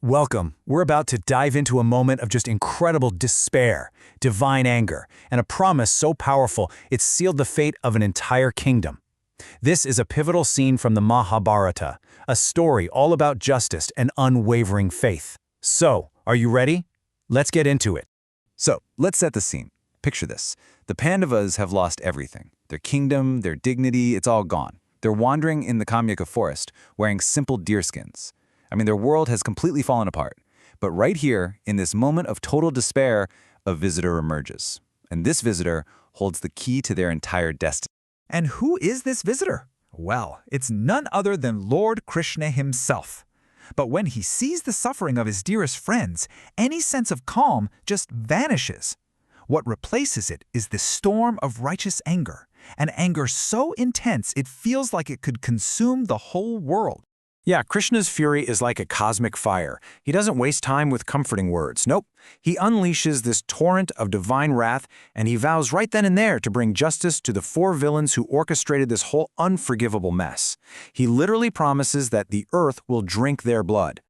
Welcome. We're about to dive into a moment of just incredible despair, divine anger, and a promise so powerful it sealed the fate of an entire kingdom. This is a pivotal scene from the Mahabharata, a story all about justice and unwavering faith. So, are you ready? Let's get into it. So, let's set the scene. Picture this. The Pandavas have lost everything. Their kingdom, their dignity, it's all gone. They're wandering in the Kamyaka forest, wearing simple deerskins. Their world has completely fallen apart. But right here, in this moment of total despair, a visitor emerges. And this visitor holds the key to their entire destiny. And who is this visitor? Well, it's none other than Lord Krishna himself. But when he sees the suffering of his dearest friends, any sense of calm just vanishes. What replaces it is the storm of righteous anger, an anger so intense it feels like it could consume the whole world. Yeah, Krishna's fury is like a cosmic fire. He doesn't waste time with comforting words. Nope. He unleashes this torrent of divine wrath, and he vows right then and there to bring justice to the four villains who orchestrated this whole unforgivable mess. He literally promises that the earth will drink their blood.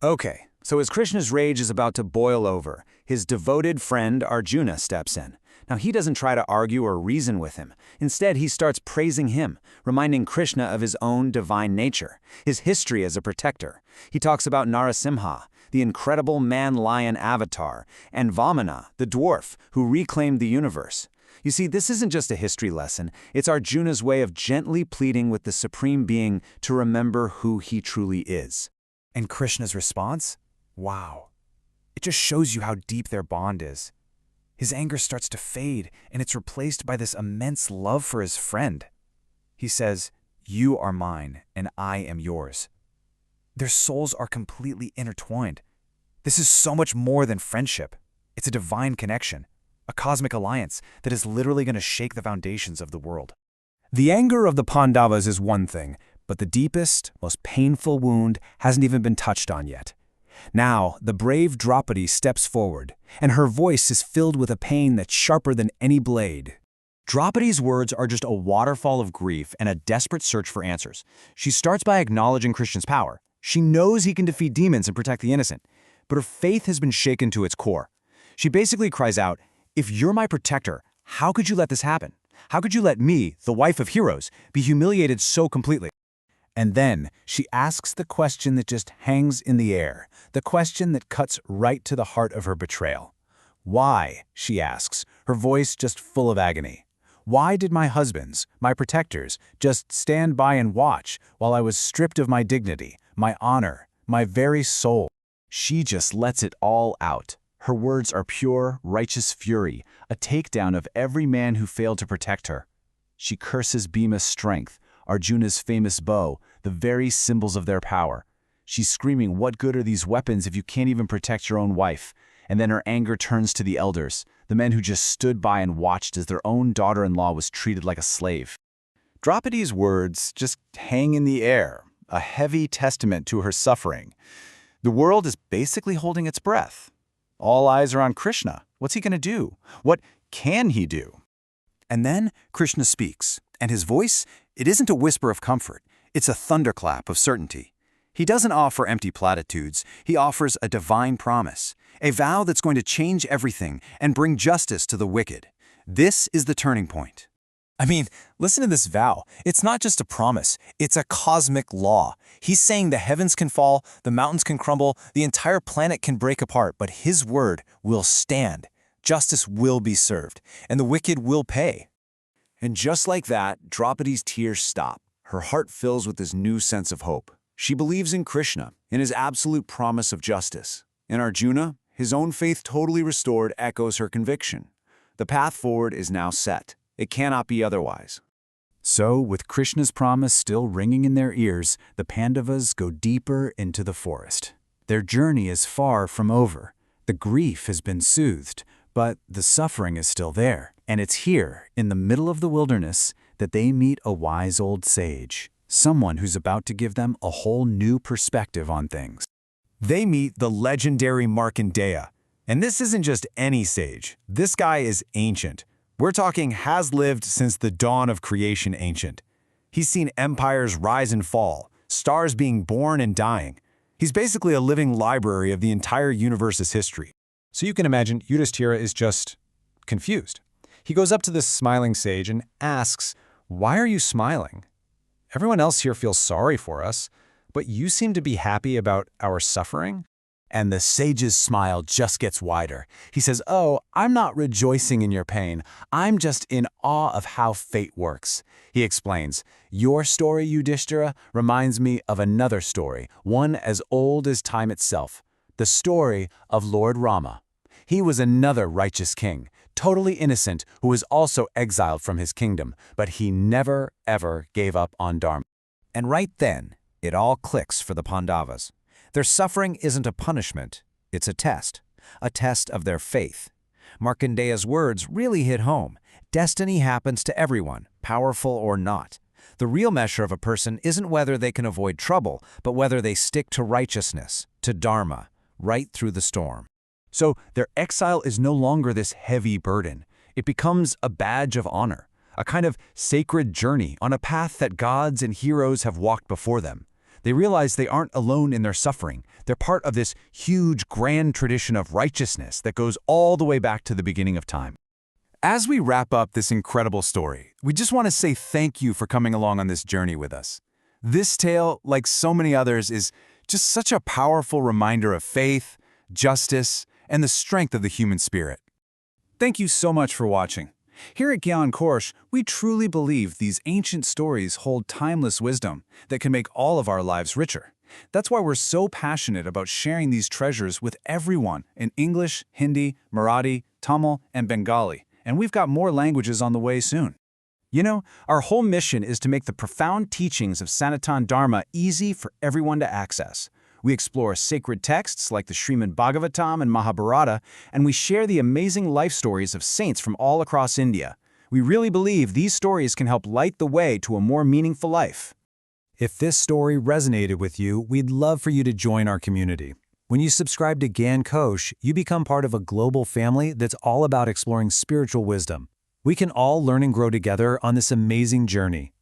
Okay, so as Krishna's rage is about to boil over, his devoted friend Arjuna steps in. Now, he doesn't try to argue or reason with him. Instead, he starts praising him, reminding Krishna of his own divine nature, his history as a protector. He talks about Narasimha, the incredible man-lion avatar, and Vamana, the dwarf, who reclaimed the universe. You see, this isn't just a history lesson. It's Arjuna's way of gently pleading with the Supreme Being to remember who he truly is. And Krishna's response? Wow. It just shows you how deep their bond is. His anger starts to fade, and it's replaced by this immense love for his friend. He says, "You are mine, and I am yours." Their souls are completely intertwined. This is so much more than friendship. It's a divine connection, a cosmic alliance that is literally going to shake the foundations of the world. The anger of the Pandavas is one thing, but the deepest, most painful wound hasn't even been touched on yet. Now, the brave Draupadi steps forward, and her voice is filled with a pain that's sharper than any blade. Draupadi's words are just a waterfall of grief and a desperate search for answers. She starts by acknowledging Krishna's power. She knows he can defeat demons and protect the innocent, but her faith has been shaken to its core. She basically cries out, "If you're my protector, how could you let this happen? How could you let me, the wife of heroes, be humiliated so completely?" And then she asks the question that just hangs in the air, the question that cuts right to the heart of her betrayal. Why, she asks, her voice just full of agony. Why did my husbands, my protectors, just stand by and watch while I was stripped of my dignity, my honor, my very soul? She just lets it all out. Her words are pure, righteous fury, a takedown of every man who failed to protect her. She curses Bhima's strength, Arjuna's famous bow, the very symbols of their power. She's screaming, "What good are these weapons if you can't even protect your own wife?" And then her anger turns to the elders, the men who just stood by and watched as their own daughter-in-law was treated like a slave. Draupadi's words just hang in the air, a heavy testament to her suffering. The world is basically holding its breath. All eyes are on Krishna. What's he going to do? What can he do? And then Krishna speaks, and his voice, it isn't a whisper of comfort. It's a thunderclap of certainty. He doesn't offer empty platitudes. He offers a divine promise, a vow that's going to change everything and bring justice to the wicked. This is the turning point. Listen to this vow. It's not just a promise. It's a cosmic law. He's saying the heavens can fall, the mountains can crumble, the entire planet can break apart, but his word will stand. Justice will be served, and the wicked will pay. And just like that, Draupadi's tears stop. Her heart fills with this new sense of hope. She believes in Krishna, in his absolute promise of justice. In Arjuna, his own faith totally restored echoes her conviction. The path forward is now set. It cannot be otherwise. So, with Krishna's promise still ringing in their ears, the Pandavas go deeper into the forest. Their journey is far from over. The grief has been soothed, but the suffering is still there. And it's here, in the middle of the wilderness, that they meet a wise old sage, someone who's about to give them a whole new perspective on things. They meet the legendary Markandeya. And this isn't just any sage. This guy is ancient. We're talking has lived since the dawn of creation ancient. He's seen empires rise and fall, stars being born and dying. He's basically a living library of the entire universe's history. So you can imagine Yudhishthira is just confused. He goes up to this smiling sage and asks, "Why are you smiling? Everyone else here feels sorry for us, but you seem to be happy about our suffering?" And the sage's smile just gets wider. He says, "Oh, I'm not rejoicing in your pain. I'm just in awe of how fate works." He explains, "Your story, Yudhishthira, reminds me of another story, one as old as time itself, the story of Lord Rama. He was another righteous king, totally innocent, who was also exiled from his kingdom, but he never, ever gave up on Dharma." And right then, it all clicks for the Pandavas. Their suffering isn't a punishment, it's a test of their faith. Markandeya's words really hit home. Destiny happens to everyone, powerful or not. The real measure of a person isn't whether they can avoid trouble, but whether they stick to righteousness, to Dharma, right through the storm. So their exile is no longer this heavy burden. It becomes a badge of honor, a kind of sacred journey on a path that gods and heroes have walked before them. They realize they aren't alone in their suffering. They're part of this huge, grand tradition of righteousness that goes all the way back to the beginning of time. As we wrap up this incredible story, we just want to say thank you for coming along on this journey with us. This tale, like so many others, is just such a powerful reminder of faith, justice, and the strength of the human spirit. Thank you so much for watching. Here at Gyan Kosh, we truly believe these ancient stories hold timeless wisdom that can make all of our lives richer. That's why we're so passionate about sharing these treasures with everyone in English, Hindi, Marathi, Tamil, and Bengali, and we've got more languages on the way soon. You know, our whole mission is to make the profound teachings of Sanatana Dharma easy for everyone to access. We explore sacred texts like the Srimad Bhagavatam and Mahabharata, and we share the amazing life stories of saints from all across India. We really believe these stories can help light the way to a more meaningful life. If this story resonated with you, we'd love for you to join our community. When you subscribe to Gyan Kosh, you become part of a global family that's all about exploring spiritual wisdom. We can all learn and grow together on this amazing journey.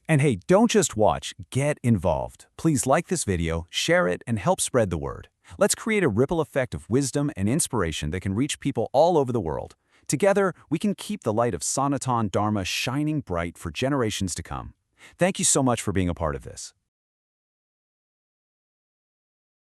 And hey, don't just watch, get involved. Please like this video, share it, and help spread the word. Let's create a ripple effect of wisdom and inspiration that can reach people all over the world. Together, we can keep the light of Sanatana Dharma shining bright for generations to come. Thank you so much for being a part of this.